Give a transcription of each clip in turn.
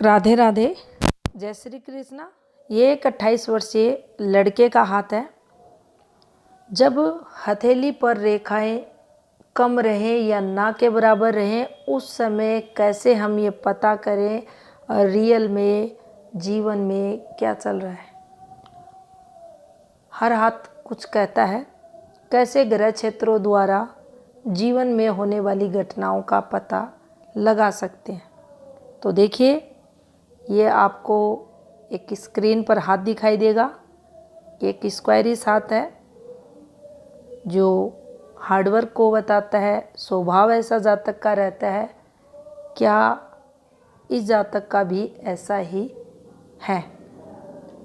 राधे राधे। जय श्री कृष्णा। ये एक 28 वर्षीय लड़के का हाथ है। जब हथेली पर रेखाएं कम रहें या ना के बराबर रहें, उस समय कैसे हम ये पता करें रियल में जीवन में क्या चल रहा है। हर हाथ कुछ कहता है। कैसे ग्रह क्षेत्रों द्वारा जीवन में होने वाली घटनाओं का पता लगा सकते हैं। तो देखिए, ये आपको एक स्क्रीन पर हाथ दिखाई देगा। एक स्क्वायरिश हाथ है जो हार्डवर्क को बताता है। स्वभाव ऐसा जातक का रहता है। क्या इस जातक का भी ऐसा ही है?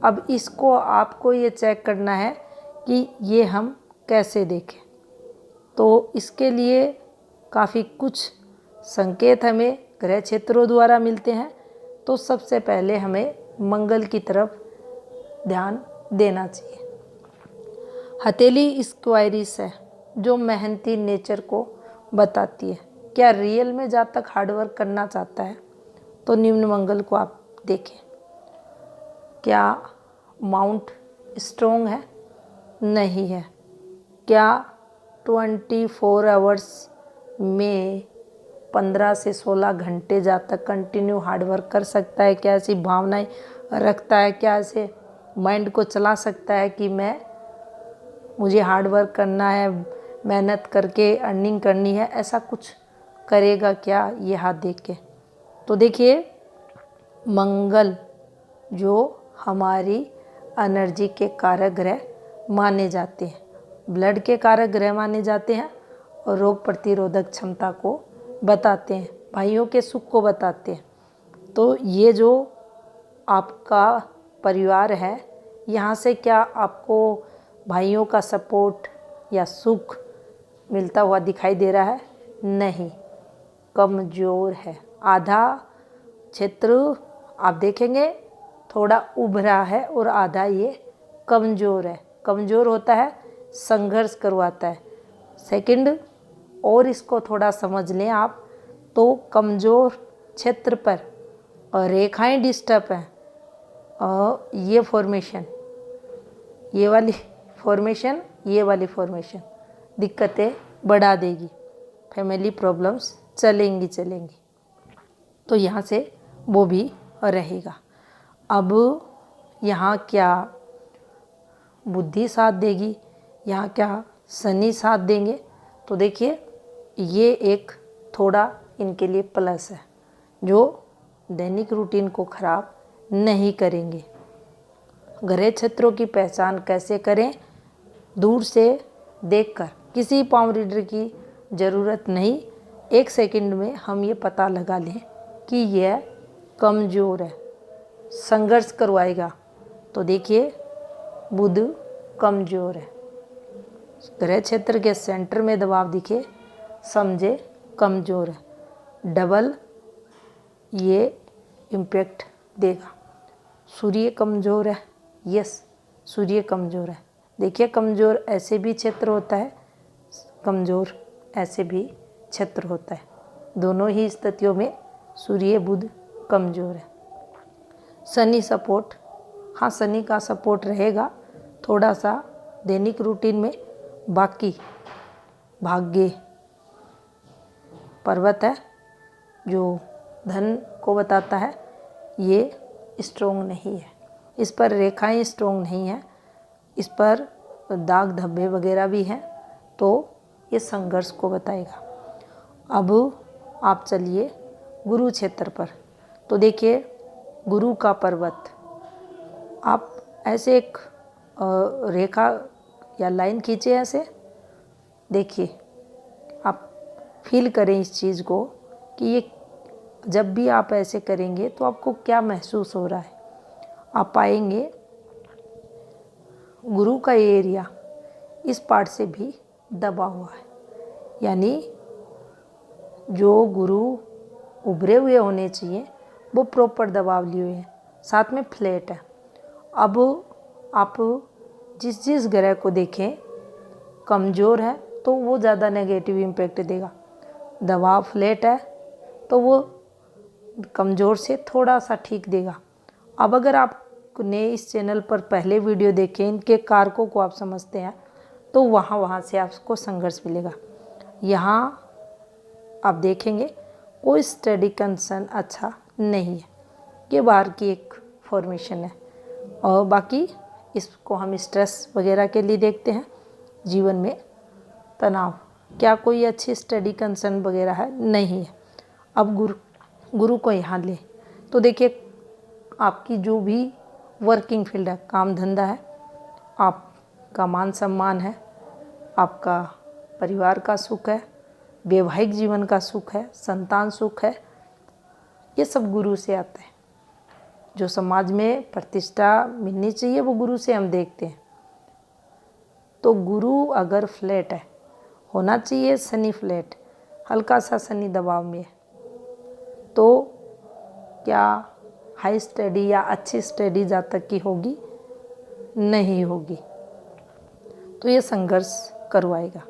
अब इसको आपको ये चेक करना है कि ये हम कैसे देखें। तो इसके लिए काफ़ी कुछ संकेत हमें ग्रह क्षेत्रों द्वारा मिलते हैं। तो सबसे पहले हमें मंगल की तरफ ध्यान देना चाहिए। हथेली स्क्वायरिश है जो मेहनती नेचर को बताती है। क्या रियल में जातक हार्डवर्क करना चाहता है? तो निम्न मंगल को आप देखें। क्या माउंट स्ट्रोंग है? नहीं है। क्या 24 आवर्स में 15 से 16 घंटे जातक कंटिन्यू हार्डवर्क कर सकता है? क्या ऐसी भावनाएं रखता है? क्या ऐसे माइंड को चला सकता है कि मुझे हार्डवर्क करना है, मेहनत करके अर्निंग करनी है? ऐसा कुछ करेगा क्या ये हाथ देख के? तो देखिए, मंगल जो हमारी एनर्जी के कारक ग्रह माने जाते हैं, ब्लड के कारक ग्रह माने जाते हैं और रोग प्रतिरोधक क्षमता को बताते हैं, भाइयों के सुख को बताते हैं। तो ये जो आपका परिवार है, यहाँ से क्या आपको भाइयों का सपोर्ट या सुख मिलता हुआ दिखाई दे रहा है? नहीं, कमज़ोर है। आधा क्षेत्र आप देखेंगे थोड़ा उभरा है और आधा ये कमज़ोर है। कमज़ोर होता है, संघर्ष करवाता है। सेकंड, और इसको थोड़ा समझ लें आप, तो कमज़ोर क्षेत्र पर और रेखाएं डिस्टर्ब हैं और ये फॉर्मेशन, ये वाली फॉर्मेशन, ये वाली फॉर्मेशन दिक्कतें बढ़ा देगी। फैमिली प्रॉब्लम्स चलेंगी। तो यहाँ से वो भी रहेगा। अब यहाँ क्या बुद्धि साथ देगी, यहाँ क्या शनि साथ देंगे? तो देखिए, ये एक थोड़ा इनके लिए प्लस है जो दैनिक रूटीन को खराब नहीं करेंगे। ग्रह क्षेत्रों की पहचान कैसे करें? दूर से देखकर, किसी पाम रीडर की ज़रूरत नहीं, 1 सेकंड में हम ये पता लगा लें कि यह कमज़ोर है, संघर्ष करवाएगा। तो देखिए, बुध कमज़ोर है। ग्रह क्षेत्र के सेंटर में दबाव दिखे, समझे कमज़ोर है। डबल ये इम्पैक्ट देगा। सूर्य कमज़ोर है। यस, सूर्य कमज़ोर है। देखिए, कमज़ोर ऐसे भी क्षेत्र होता है, कमज़ोर ऐसे भी क्षेत्र होता है। दोनों ही स्थितियों में सूर्य बुध कमज़ोर है। शनि सपोर्ट, हाँ, शनि का सपोर्ट रहेगा थोड़ा सा दैनिक रूटीन में। बाकी भाग्य पर्वत है जो धन को बताता है, ये स्ट्रोंग नहीं है। इस पर रेखाएं स्ट्रोंग नहीं हैं, इस पर दाग धब्बे वगैरह भी हैं, तो ये संघर्ष को बताएगा। अब आप चलिए गुरु क्षेत्र पर। तो देखिए, गुरु का पर्वत, आप ऐसे एक रेखा या लाइन खींचे ऐसे। देखिए, आप फील करें इस चीज़ को कि ये जब भी आप ऐसे करेंगे तो आपको क्या महसूस हो रहा है। आप पाएंगे गुरु का एरिया इस पार्ट से भी दबा हुआ है, यानी जो गुरु उभरे हुए होने चाहिए वो प्रॉपर दबाव लिए हुए हैं, साथ में फ्लैट है। अब आप जिस ग्रह को देखें कमज़ोर है तो वो ज़्यादा नेगेटिव इम्पैक्ट देगा। दबाव फ्लैट है तो वो कमज़ोर से थोड़ा सा ठीक देगा। अब अगर आपने इस चैनल पर पहले वीडियो देखे, इनके कारकों को आप समझते हैं, तो वहाँ से आपको संघर्ष मिलेगा। यहाँ आप देखेंगे कोई स्टडी कंसर्न अच्छा नहीं है, ये बाहर की एक फॉर्मेशन है। और बाकी इसको हम स्ट्रेस वगैरह के लिए देखते हैं। जीवन में तनाव, क्या कोई अच्छी स्टडी कंसर्न वगैरह है? नहीं है। अब गुरु को यहाँ ले तो देखिए, आपकी जो भी वर्किंग फील्ड है, काम धंधा है, आपका मान सम्मान है, आपका परिवार का सुख है, वैवाहिक जीवन का सुख है, संतान सुख है, ये सब गुरु से आता है। जो समाज में प्रतिष्ठा मिलनी चाहिए वो गुरु से हम देखते हैं। तो गुरु अगर फ्लैट है, होना चाहिए शनि फ्लैट, हल्का सा शनि दबाव में है, तो क्या हाई स्टडी या अच्छी स्टडी जातक की होगी? नहीं होगी। तो ये संघर्ष करवाएगा।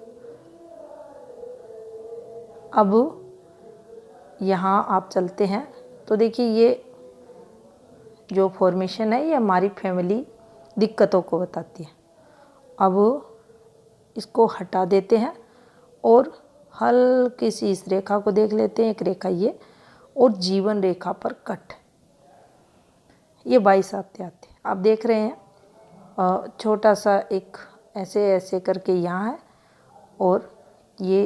अब यहाँ आप चलते हैं तो देखिए, ये जो फॉर्मेशन है ये हमारी फैमिली दिक्कतों को बताती है। अब इसको हटा देते हैं और हल्की सी इस रेखा को देख लेते हैं, एक रेखा ये, और जीवन रेखा पर कट, ये 22 आते आते आप देख रहे हैं। छोटा सा एक ऐसे ऐसे करके यहाँ है, और ये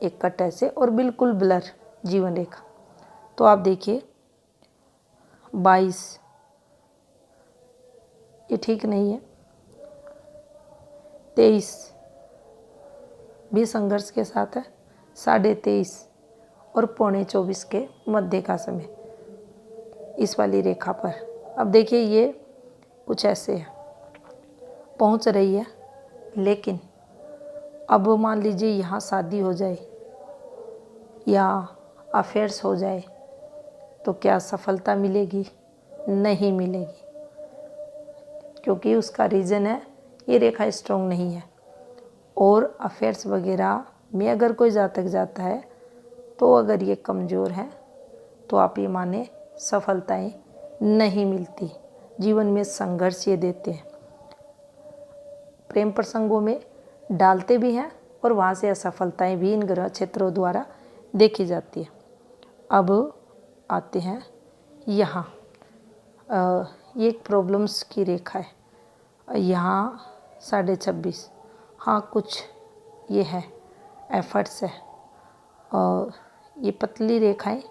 एक कट ऐसे, और बिल्कुल ब्लर जीवन रेखा। तो आप देखिए 22 ये ठीक नहीं है। 23 भी संघर्ष के साथ है। 23:30 और 23:45 के मध्य का समय इस वाली रेखा पर। अब देखिए ये कुछ ऐसे है, पहुंच रही है, लेकिन अब मान लीजिए यहाँ शादी हो जाए या अफेयर्स हो जाए तो क्या सफलता मिलेगी? नहीं मिलेगी, क्योंकि उसका रीज़न है ये रेखा स्ट्रॉन्ग नहीं है। और अफेयर्स वगैरह में अगर कोई जातक जाता है तो अगर ये कमज़ोर है तो आप ये माने सफलताएं नहीं मिलती, जीवन में संघर्ष ये देते हैं। प्रेम प्रसंगों में डालते भी हैं और वहाँ से असफलताएं भी इन ग्रह क्षेत्रों द्वारा देखी जाती है। अब आते हैं यहाँ, ये एक प्रॉब्लम्स की रेखा है। यहाँ 26.5, हाँ कुछ ये है, एफर्ट्स है, और ये पतली रेखाएं,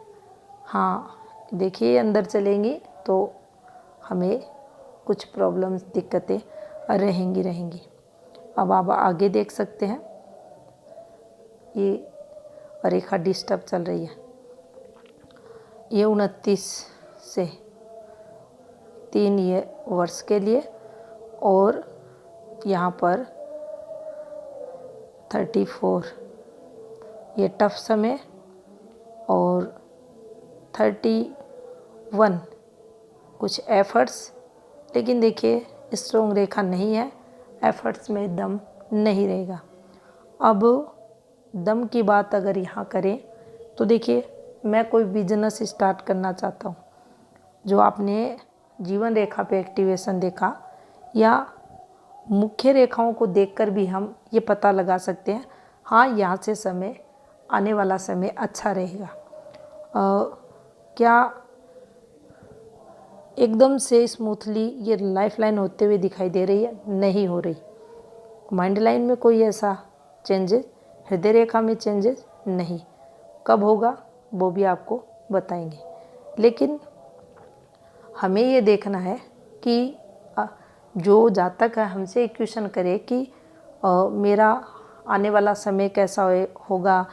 हाँ देखिए अंदर चलेंगी तो हमें कुछ प्रॉब्लम्स, दिक्कतें रहेंगी। अब आप आगे देख सकते हैं, ये रेखा डिस्टर्ब चल रही है। ये 29 से 3 ये वर्ष के लिए, और यहाँ पर 34 ये टफ समय, और 31 कुछ एफर्ट्स, लेकिन देखिए स्ट्रॉन्ग रेखा नहीं है, एफर्ट्स में दम नहीं रहेगा। अब दम की बात अगर यहाँ करें तो देखिए, मैं कोई बिजनेस स्टार्ट करना चाहता हूँ, जो आपने जीवन रेखा पे एक्टिवेशन देखा, या मुख्य रेखाओं को देखकर भी हम ये पता लगा सकते हैं, हाँ यहाँ से समय, आने वाला समय अच्छा रहेगा। क्या एकदम से स्मूथली ये लाइफ लाइन होते हुए दिखाई दे रही है? नहीं हो रही। माइंड लाइन में कोई ऐसा चेंजेस, हृदय रेखा में चेंजेस नहीं। कब होगा वो भी आपको बताएंगे, लेकिन हमें ये देखना है कि जो जातक है हमसे एक क्वेश्चन करे कि मेरा आने वाला समय कैसा होगा,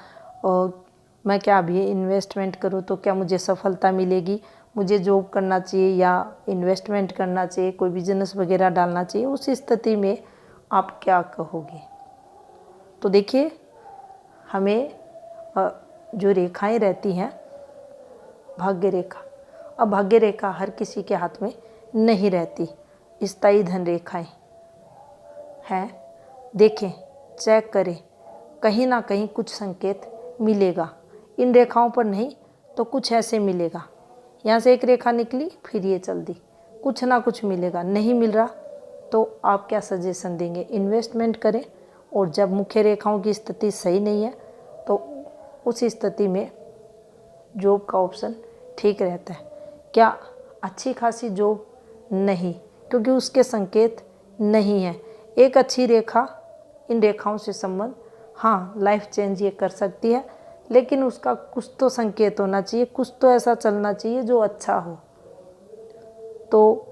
मैं क्या अभी इन्वेस्टमेंट करूँ तो क्या मुझे सफलता मिलेगी, मुझे जॉब करना चाहिए या इन्वेस्टमेंट करना चाहिए, कोई बिजनेस वगैरह डालना चाहिए, उस स्थिति में आप क्या कहोगे? तो देखिए, हमें जो रेखाएं रहती हैं, भाग्य रेखा, अब भाग्य रेखा हर किसी के हाथ में नहीं रहती, स्थायी धन रेखाएं हैं। देखें, चेक करें, कहीं ना कहीं कुछ संकेत मिलेगा। इन रेखाओं पर नहीं तो कुछ ऐसे मिलेगा यहाँ से एक रेखा निकली, फिर ये चल दी, कुछ ना कुछ मिलेगा। नहीं मिल रहा तो आप क्या सजेशन देंगे? इन्वेस्टमेंट करें, और जब मुख्य रेखाओं की स्थिति सही नहीं है तो उस स्थिति में जॉब का ऑप्शन ठीक रहता है। क्या अच्छी खासी जॉब? नहीं, क्योंकि उसके संकेत नहीं है। एक अच्छी रेखा, इन रेखाओं से संबंध, हाँ लाइफ चेंज ये कर सकती है, लेकिन उसका कुछ तो संकेत होना चाहिए, कुछ तो ऐसा चलना चाहिए जो अच्छा हो। तो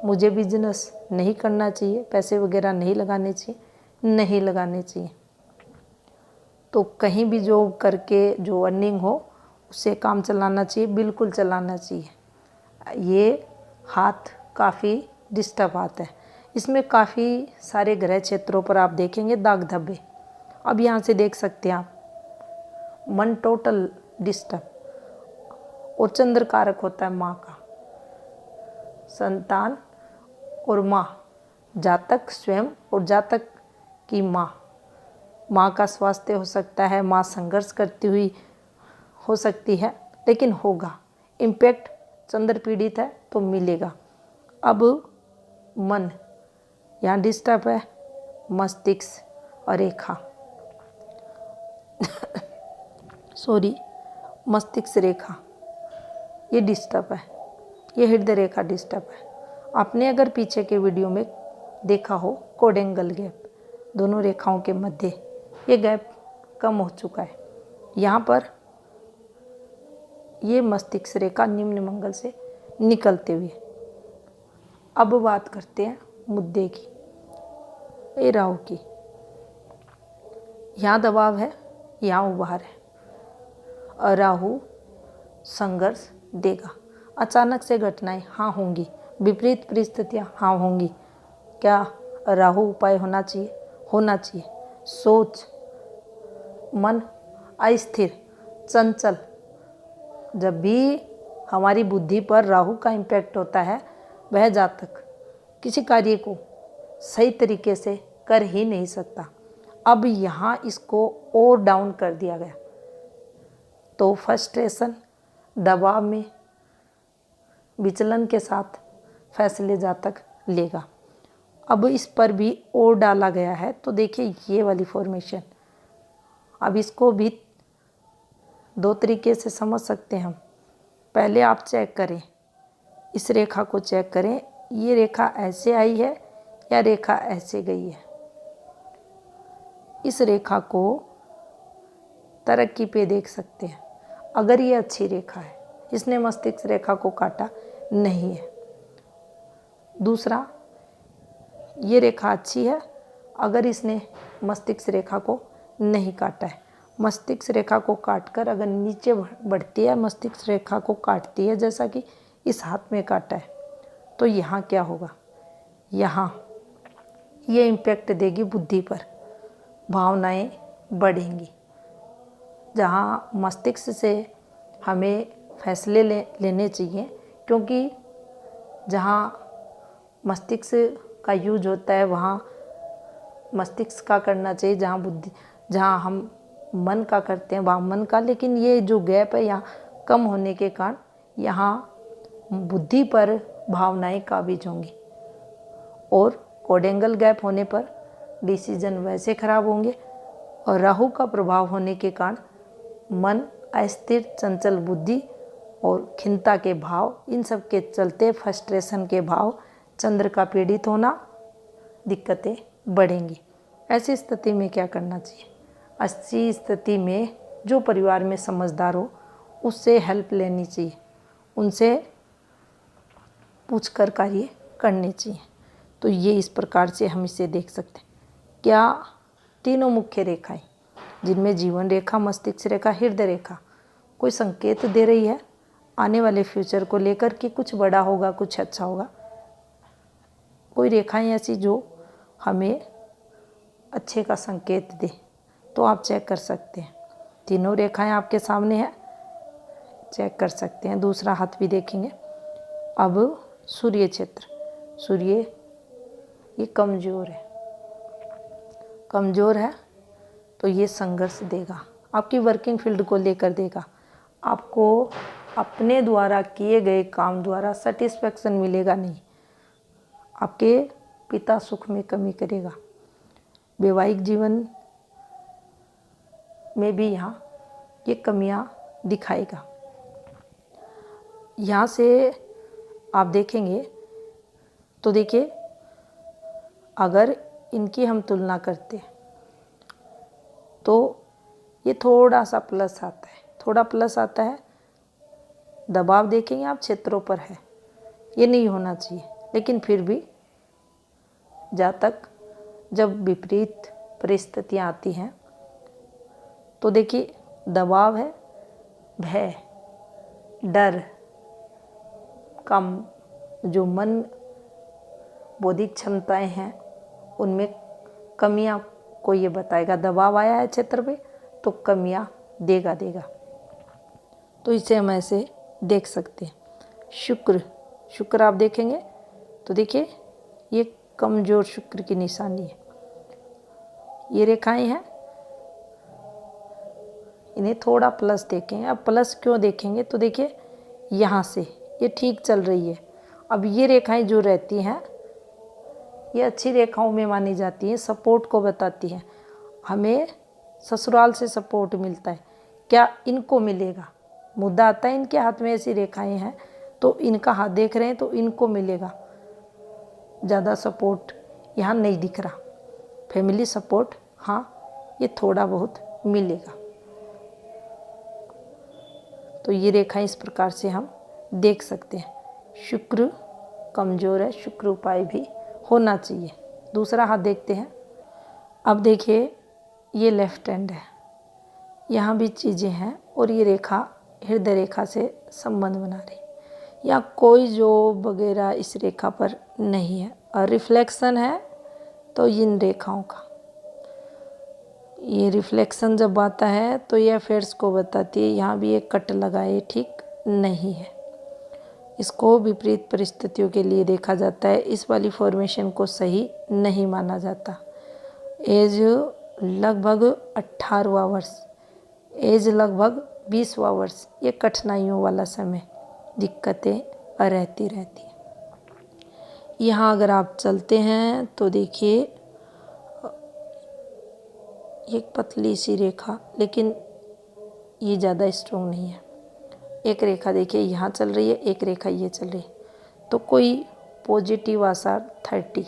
मुझे बिजनेस नहीं करना चाहिए, पैसे वगैरह नहीं लगाने चाहिए, नहीं लगाने चाहिए। तो कहीं भी जॉब करके जो अर्निंग हो उससे काम चलाना चाहिए, बिल्कुल चलाना चाहिए। ये हाथ काफ़ी डिस्टर्ब आता है, इसमें काफ़ी सारे ग्रह क्षेत्रों पर आप देखेंगे दाग धब्बे। अब यहाँ से देख सकते हैं आप, मन टोटल डिस्टर्ब, और चंद्र कारक होता है माँ का, संतान और माँ, जातक स्वयं और जातक की माँ। माँ का स्वास्थ्य हो सकता है, माँ संघर्ष करती हुई हो सकती है, लेकिन होगा इम्पैक्ट। चंद्र पीड़ित है तो मिलेगा। अब मन यहाँ डिस्टर्ब है, मस्तिष्क और रेखा सॉरी मस्तिष्क रेखा ये डिस्टर्ब है, ये हृदय रेखा डिस्टर्ब है। आपने अगर पीछे के वीडियो में देखा हो कोडेंगल गैप, दोनों रेखाओं के मध्य ये गैप कम हो चुका है। यहाँ पर ये मस्तिष्क रेखा निम्न मंगल से निकलते हुए। अब बात करते हैं मुद्दे की, ये राहु की। यहाँ दबाव है, यहाँ उभार है, और राहु संघर्ष देगा। अचानक से घटनाएं हाँ होंगी, विपरीत परिस्थितियाँ हाँ होंगी। क्या राहु उपाय होना चाहिए? होना चाहिए। सोच, मन अस्थिर, चंचल, जब भी हमारी बुद्धि पर राहु का इम्पैक्ट होता है, वह जातक किसी कार्य को सही तरीके से कर ही नहीं सकता। अब यहाँ इसको और डाउन कर दिया गया, तो फ्रस्ट्रेशन, दबाव में, विचलन के साथ फैसले जातक लेगा। अब इस पर भी और डाला गया है, तो देखिए ये वाली फॉर्मेशन, अब इसको भी दो तरीके से समझ सकते हैं हम। पहले आप चेक करें, इस रेखा को चेक करें, ये रेखा ऐसे आई है या रेखा ऐसे गई है। इस रेखा को तरक्की पे देख सकते हैं। अगर ये अच्छी रेखा है, इसने मस्तिष्क रेखा को काटा नहीं है। दूसरा, ये रेखा अच्छी है अगर इसने मस्तिष्क रेखा को नहीं काटा है। मस्तिष्क रेखा को काटकर अगर नीचे बढ़ती है, मस्तिष्क रेखा को काटती है, जैसा कि इस हाथ में काटा है, तो यहाँ क्या होगा? यहाँ ये इम्पैक्ट देगी बुद्धि पर, भावनाएं बढ़ेंगी। जहाँ मस्तिष्क से हमें फैसले लेने चाहिए, क्योंकि जहाँ मस्तिष्क का यूज होता है वहाँ मस्तिष्क का करना चाहिए, जहाँ बुद्धि, जहाँ हम मन का करते हैं वहाँ मन का। लेकिन ये जो गैप है यहाँ कम होने के कारण यहाँ बुद्धि पर भावनाएं काबिज होंगी, और कोडेंगल गैप होने पर डिसीजन वैसे खराब होंगे, और राहु का प्रभाव होने के कारण मन अस्थिर, चंचल बुद्धि और खिन्नता के भाव, इन सब के चलते फ्रस्ट्रेशन के भाव, चंद्र का पीड़ित होना, दिक्कतें बढ़ेंगी। ऐसी स्थिति में क्या करना चाहिए? ऐसी स्थिति में जो परिवार में समझदार हो उससे हेल्प लेनी चाहिए, उनसे पूछकर कार्य करने चाहिए। तो ये इस प्रकार से हम इसे देख सकते हैं। क्या तीनों मुख्य रेखाएं, जिनमें जीवन रेखा, मस्तिष्क रेखा, हृदय रेखा, कोई संकेत दे रही है आने वाले फ्यूचर को लेकर कि कुछ बड़ा होगा, कुछ अच्छा होगा? कोई रेखाएं ऐसी जो हमें अच्छे का संकेत दे, तो आप चेक कर सकते हैं। तीनों रेखाएं आपके सामने हैं, चेक कर सकते हैं। दूसरा हाथ भी देखेंगे। अब सूर्य क्षेत्र, सूर्य ये कमज़ोर है, कमज़ोर है तो ये संघर्ष देगा, आपकी वर्किंग फील्ड को लेकर देगा। आपको अपने द्वारा किए गए काम द्वारा सेटिस्फैक्शन मिलेगा नहीं, आपके पिता सुख में कमी करेगा। वैवाहिक जीवन में भी यहाँ ये कमियां दिखाएगा। यहाँ से आप देखेंगे तो देखिए, अगर इनकी हम तुलना करते हैं तो ये थोड़ा सा प्लस आता है, थोड़ा प्लस आता है। दबाव देखेंगे आप क्षेत्रों पर है, ये नहीं होना चाहिए, लेकिन फिर भी जब विपरीत परिस्थितियाँ आती हैं तो देखिए दबाव है, भय, डर, कम जो मन बौद्धिक क्षमताएं हैं उनमें कमियां को ये बताएगा। दबाव आया है क्षेत्र पे तो कमियां देगा। तो इसे हम ऐसे देख सकते हैं। शुक्र आप देखेंगे तो देखिए ये कमजोर शुक्र की निशानी है। ये रेखाएं हैं, इन्हें थोड़ा प्लस देखेंगे। अब प्लस क्यों देखेंगे तो देखिए यहाँ से ये ठीक चल रही है। अब ये रेखाएं जो रहती हैं ये अच्छी रेखाओं में मानी जाती हैं, सपोर्ट को बताती हैं। हमें ससुराल से सपोर्ट मिलता है, क्या इनको मिलेगा? मुद्दा आता है इनके हाथ में ऐसी रेखाएं हैं तो इनका हाथ देख रहे हैं तो इनको मिलेगा। ज़्यादा सपोर्ट यहाँ नहीं दिख रहा। फैमिली सपोर्ट हाँ ये थोड़ा बहुत मिलेगा। तो ये रेखाएं इस प्रकार से हम देख सकते हैं। शुक्र कमज़ोर है, शुक्र उपाय भी होना चाहिए। दूसरा हाथ देखते हैं। अब देखिए ये लेफ्ट हैंड है, यहाँ भी चीज़ें हैं और ये रेखा हृदय रेखा से संबंध बना रही। या कोई जॉब वगैरह इस रेखा पर नहीं है और रिफ्लेक्शन है तो इन रेखाओं का ये रिफ्लेक्शन जब आता है तो ये अफेयर्स को बताती है। यहाँ भी एक कट लगा है, ठीक नहीं है। इसको विपरीत परिस्थितियों के लिए देखा जाता है। इस वाली फॉर्मेशन को सही नहीं माना जाता। एज लगभग 18वां वर्ष, एज लगभग 20वां वर्ष, ये कठिनाइयों वाला समय, दिक्कतें रहती हैं। यहाँ अगर आप चलते हैं तो देखिए एक पतली सी रेखा, लेकिन ये ज़्यादा स्ट्रॉन्ग नहीं है। एक रेखा देखिए यहाँ चल रही है, एक रेखा ये चल रही है। तो कोई पॉजिटिव आसार 30,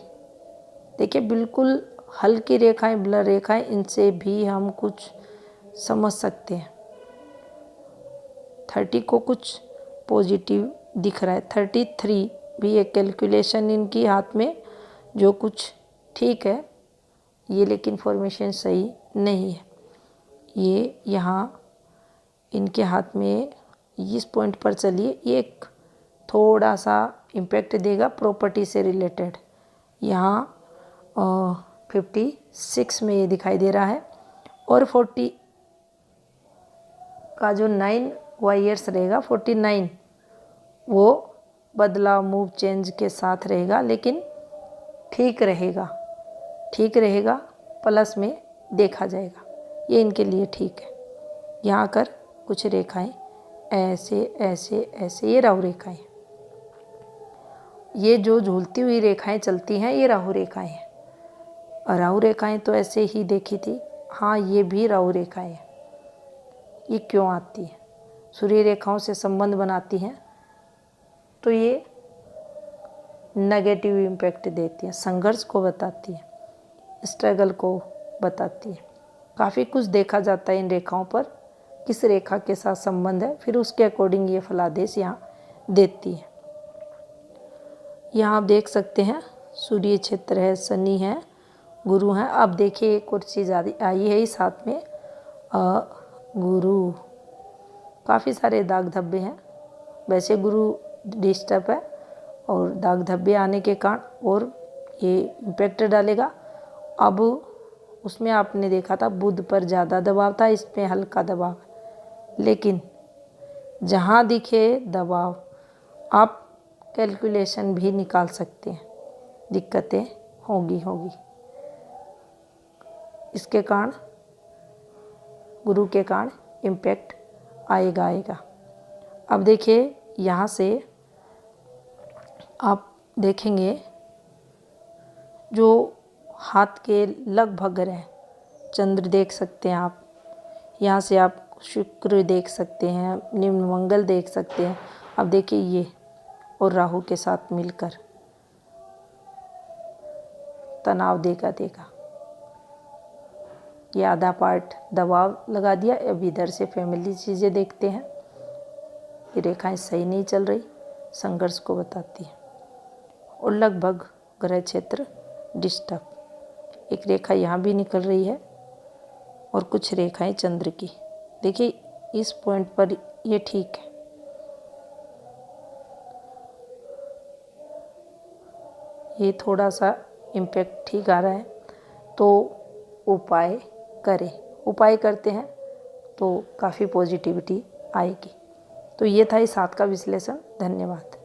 देखिए बिल्कुल हल्की रेखाएं, ब्लर रेखाएं, इनसे भी हम कुछ समझ सकते हैं। 30 को कुछ पॉजिटिव दिख रहा है। 33 भी एक कैलकुलेशन इनकी हाथ में जो कुछ ठीक है ये, लेकिन फॉर्मेशन सही नहीं है। ये यहाँ इनके हाथ में इस पॉइंट पर चलिए, ये एक थोड़ा सा इम्पैक्ट देगा प्रॉपर्टी से रिलेटेड। यहाँ 56 में ये दिखाई दे रहा है और 40 का जो 9 ईयर्स रहेगा, 49 वो बदलाव, मूव, चेंज के साथ रहेगा, लेकिन ठीक रहेगा, प्लस में देखा जाएगा। ये इनके लिए ठीक है। यहाँ कर कुछ रेखाएं ऐसे ऐसे ऐसे, ये राहु रेखाएं, ये जो झूलती हुई रेखाएं चलती हैं ये राहु रेखाएं हैं। और राहु रेखाएं तो ऐसे ही देखी थी, हाँ ये भी राहु रेखाएं हैं। ये क्यों आती है? सूर्य रेखाओं से संबंध बनाती हैं तो ये नेगेटिव इम्पैक्ट देती है, संघर्ष को बताती है, स्ट्रगल को बताती है। काफ़ी कुछ देखा जाता है इन रेखाओं पर, किस रेखा के साथ संबंध है, फिर उसके अकॉर्डिंग ये फलादेश यहाँ देती है। यहाँ आप देख सकते हैं सूर्य क्षेत्र है, शनि है, गुरु हैं। अब देखिए एक और चीज़ आई है इस हाथ में, गुरु, काफ़ी सारे दाग धब्बे हैं। वैसे गुरु डिस्टर्ब है और दाग धब्बे आने के कारण और ये इम्पैक्ट डालेगा। अब उसमें आपने देखा था बुध पर ज़्यादा दबाव था, इस पे हल्का दबाव, लेकिन जहाँ दिखे दबाव आप कैलकुलेशन भी निकाल सकते हैं, दिक्कतें होगी। इसके कारण, गुरु के कारण इम्पैक्ट आएगा। अब देखिए यहाँ से आप देखेंगे जो हाथ के लगभग ग्रह, चंद्र देख सकते हैं आप, यहाँ से आप शुक्र देख सकते हैं, निम्न मंगल देख सकते हैं। अब देखिए ये और राहु के साथ मिलकर तनाव देगा। ये आधा पार्ट दबाव लगा दिया। अब इधर से फैमिली चीज़ें देखते हैं। ये रेखाएं सही नहीं चल रही, संघर्ष को बताती है। और लगभग ग्रह क्षेत्र डिस्टर्ब। एक रेखा यहाँ भी निकल रही है और कुछ रेखाएं चंद्र की। देखिए इस पॉइंट पर ये ठीक है। ये थोड़ा सा इम्पैक्ट ठीक आ रहा है, तो उपाय करें। उपाय करते हैं तो काफ़ी पॉजिटिविटी आएगी। तो ये था इस 7 का विश्लेषण। धन्यवाद।